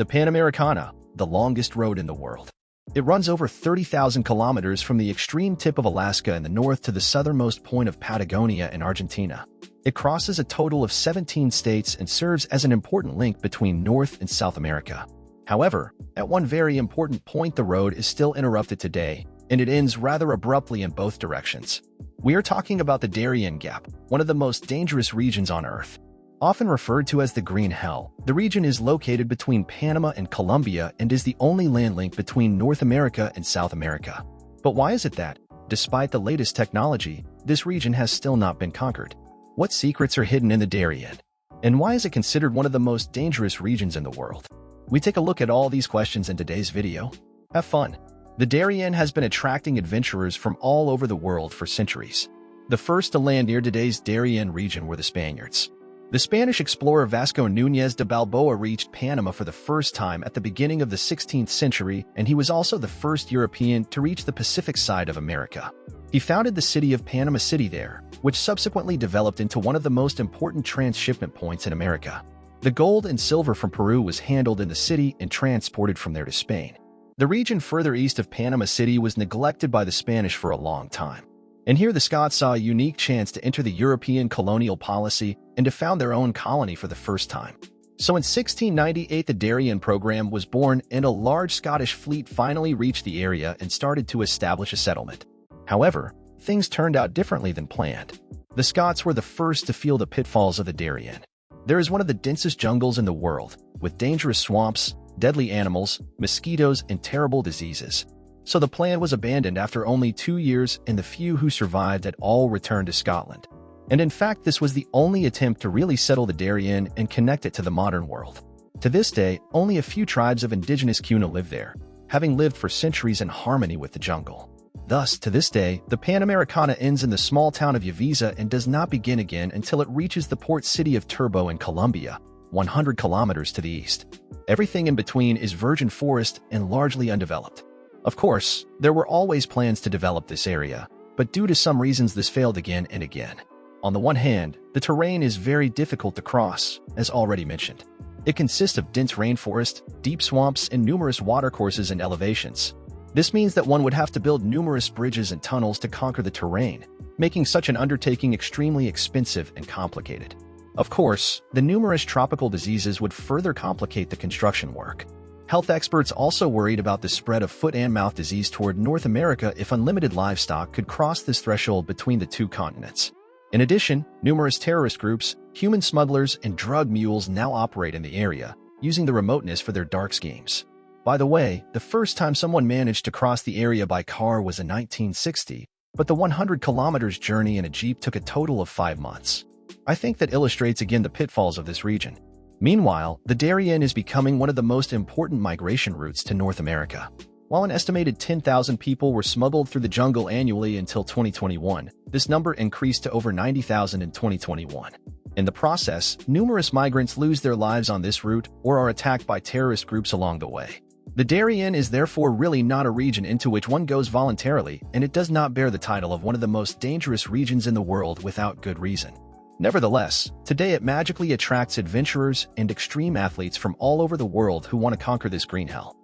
The Panamericana, the longest road in the world. It runs over 30,000 kilometers from the extreme tip of Alaska in the north to the southernmost point of Patagonia in Argentina. It crosses a total of 17 states and serves as an important link between North and South America. However, at one very important point the road is still interrupted today, and it ends rather abruptly in both directions. We are talking about the Darien Gap, one of the most dangerous regions on Earth. Often referred to as the Green Hell, the region is located between Panama and Colombia and is the only land link between North America and South America. But why is it that, despite the latest technology, this region has still not been conquered? What secrets are hidden in the Darien? And why is it considered one of the most dangerous regions in the world? We take a look at all these questions in today's video. Have fun! The Darien has been attracting adventurers from all over the world for centuries. The first to land near today's Darien region were the Spaniards. The Spanish explorer Vasco Núñez de Balboa reached Panama for the first time at the beginning of the 16th century, and he was also the first European to reach the Pacific side of America. He founded the city of Panama City there, which subsequently developed into one of the most important transshipment points in America. The gold and silver from Peru was handled in the city and transported from there to Spain. The region further east of Panama City was neglected by the Spanish for a long time. And here the Scots saw a unique chance to enter the European colonial policy and to found their own colony for the first time. So in 1698 the Darien program was born and a large Scottish fleet finally reached the area and started to establish a settlement. However, things turned out differently than planned. The Scots were the first to feel the pitfalls of the Darien. There is one of the densest jungles in the world, with dangerous swamps, deadly animals, mosquitoes, and terrible diseases. So the plan was abandoned after only 2 years, and the few who survived had all returned to Scotland. And in fact, this was the only attempt to really settle the Darien and connect it to the modern world. To this day, only a few tribes of indigenous Kuna live there, having lived for centuries in harmony with the jungle. Thus, to this day, the Panamericana ends in the small town of Yavisa and does not begin again until it reaches the port city of Turbo in Colombia, 100 kilometers to the east. Everything in between is virgin forest and largely undeveloped. Of course, there were always plans to develop this area, but due to some reasons this failed again and again. On the one hand, the terrain is very difficult to cross, as already mentioned. It consists of dense rainforest, deep swamps, and numerous watercourses and elevations. This means that one would have to build numerous bridges and tunnels to conquer the terrain, making such an undertaking extremely expensive and complicated. Of course, the numerous tropical diseases would further complicate the construction work. Health experts also worried about the spread of foot and mouth disease toward North America if unlimited livestock could cross this threshold between the two continents. In addition, numerous terrorist groups, human smugglers, and drug mules now operate in the area, using the remoteness for their dark schemes. By the way, the first time someone managed to cross the area by car was in 1960, but the 100 kilometers journey in a Jeep took a total of 5 months. I think that illustrates again the pitfalls of this region. Meanwhile, the Darien is becoming one of the most important migration routes to North America. While an estimated 10,000 people were smuggled through the jungle annually until 2021, this number increased to over 90,000 in 2021. In the process, numerous migrants lose their lives on this route or are attacked by terrorist groups along the way. The Darien is therefore really not a region into which one goes voluntarily, and it does not bear the title of one of the most dangerous regions in the world without good reason. Nevertheless, today it magically attracts adventurers and extreme athletes from all over the world who want to conquer this green hell.